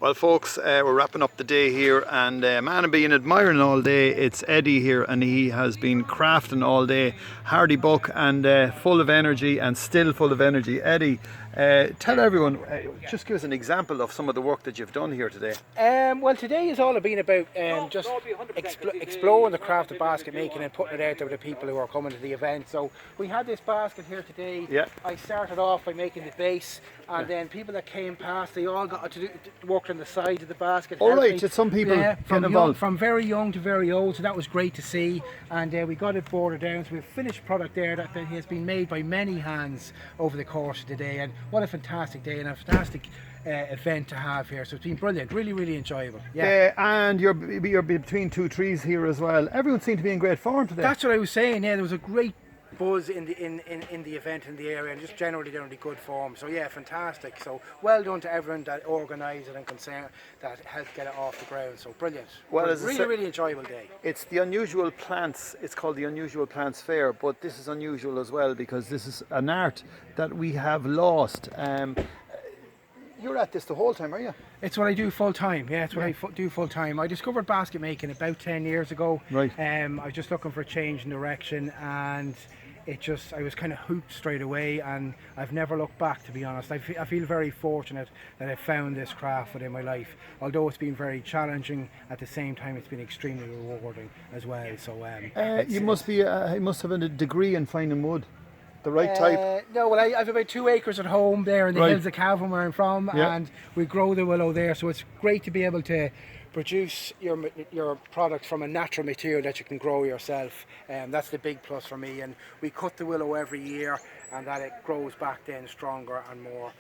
Well folks, we're wrapping up the day here, and man I've been admiring all day. It's Eddie here, and he has been crafting all day. Hardy buck and full of energy, and still full of energy. Eddie, tell everyone, just give us an example of some of the work that you've done here today. Well, today has all been about just exploring the craft of basket making and putting it out there to the people who are coming to the event. So we had this basket here today. Yeah. I started off by making the base, and then people that came past, they all got to work on the side of the basket. All right, did some people get involved? From very young to very old, so that was great to see. And we got it bordered down, so we've finished product there that has been made by many hands over the course of the day. And what a fantastic day and a fantastic event to have here. So it's been brilliant, really enjoyable. Yeah. And you're between two trees here as well. Everyone seemed to be in great form today. That's what I was saying. Yeah, there was a great buzz in the event in the area, and just generally they're in good form. So yeah, fantastic. So well done to everyone that organised it and concerned that helped get it off the ground. So brilliant. Well, it's really enjoyable day. It's the unusual plants. It's called the Unusual Plants Fair, but this is unusual as well because this is an art that we have lost. You're at this the whole time, are you? It's what I do full time. Yeah, it's what I do full time. I discovered basket making about 10 years ago. Right. I was just looking for a change in direction, and I was kind of hooked straight away, and I've never looked back, to be honest. I feel very fortunate that I found this craft within my life. Although it's been very challenging, at the same time it's been extremely rewarding as well. So you must have a degree in finding wood. The right type? No, well, I have about 2 acres at home there in the hills of Cavan where I'm from, and we grow the willow there, so it's great to be able to produce your product from a natural material that you can grow yourself. That's the big plus for me, and we cut the willow every year, and that it grows back then stronger and more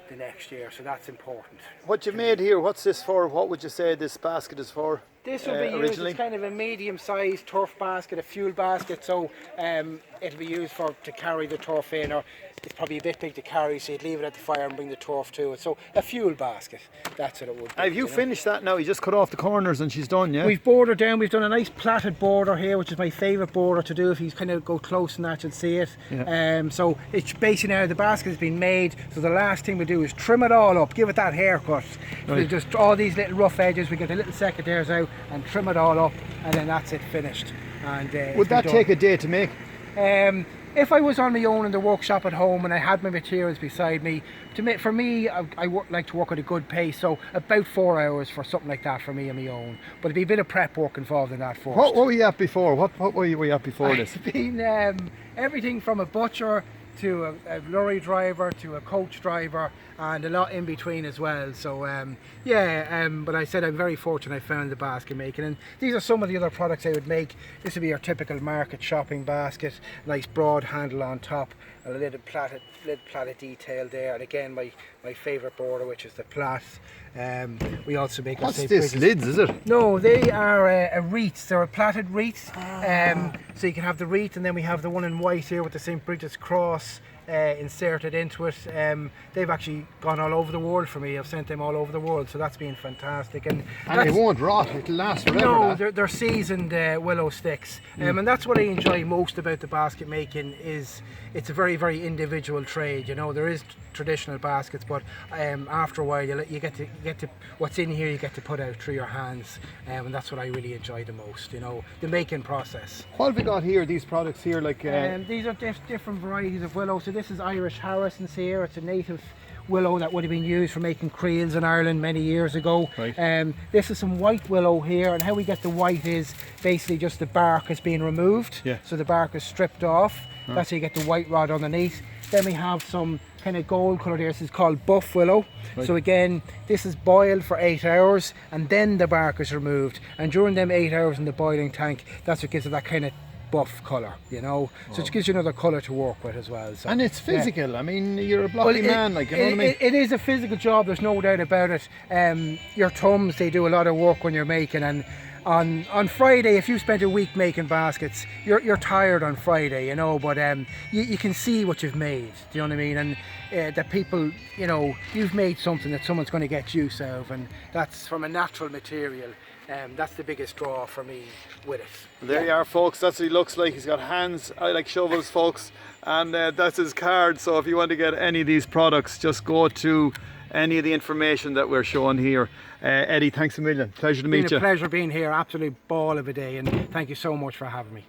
the next year, so that's important. What you've made here, what's this for? What would you say this basket is for? This will be used as kind of a medium-sized turf basket, a fuel basket, so it'll be used to carry the turf in, or it's probably a bit big to carry, so you'd leave it at the fire and bring the turf to it. So a fuel basket, that's what it would be. Have you finished that now? You just cut off the corners and she's done, yeah? We've bordered down, we've done a nice plaited border here, which is my favourite border to do. If you kind of go close and that, you'll see it. Yeah. So it's basically now the basket has been made, so the last thing we do is trim it all up, give it that haircut. Right. So just all these little rough edges, we get the little secateurs out and trim it all up, and then that's it finished. And would that take a day to make? If I was on my own in the workshop at home and I had my materials beside me, for me, I like to work at a good pace, so about 4 hours for something like that for me on my own. But it'd be a bit of prep work involved in that first. What were you at before? What were you at before this? It's been everything from a butcher to a lorry driver to a coach driver, and a lot in between as well. So but I said I'm very fortunate I found the basket making, and these are some of the other products I would make. This would be your typical market shopping basket, nice broad handle on top, a little plaited detail there, and again my favourite border, which is the plait. We also make. What's this, lids, is it? No, they are wreaths. They're a plaited wreath. So you can have the wreath, and then we have the one in white here with the St. Bridget's cross inserted into it. They've actually gone all over the world for me. I've sent them all over the world, so that's been fantastic. And they won't rot, it'll last forever. No, they're seasoned willow sticks. And that's what I enjoy most about the basket making, is it's a very individual trade. You know, there is traditional baskets, but after a while you get to what's in here you get to put out through your hands, and that's what I really enjoy the most, you know, the making process. What have we got here, these products here, like these are different varieties of willow. So this is Irish Harrison's here. It's a native willow that would have been used for making creels in Ireland many years ago. Right. This is some white willow here, and how we get the white is basically just the bark is being removed. Yeah. So the bark is stripped off. That's how you get the white rod underneath. Then we have some kind of gold colour here. This is called buff willow. Right. So again, this is boiled for 8 hours, and then the bark is removed. And during them 8 hours in the boiling tank, that's what gives it that kind of buff colour, you know. So it gives you another colour to work with as well. So, and it's physical. Yeah. I mean, you're a blocky man, like, you know what I mean? It is a physical job, there's no doubt about it. Your thumbs, they do a lot of work when you're making, and on Friday, if you spent a week making baskets, you're tired on Friday, you know, but you can see what you've made, do you know what I mean? And that people, you know, you've made something that someone's going to get use out of, and that's from a natural material. That's the biggest draw for me with it. There you are, folks. That's what he looks like. He's got hands. I like shovels, folks, and that's his card. So if you want to get any of these products, just go to any of the information that we're showing here. Eddie, thanks a million. Pleasure to meet It's you. been a pleasure being here. Absolute ball of a day, and thank you so much for having me.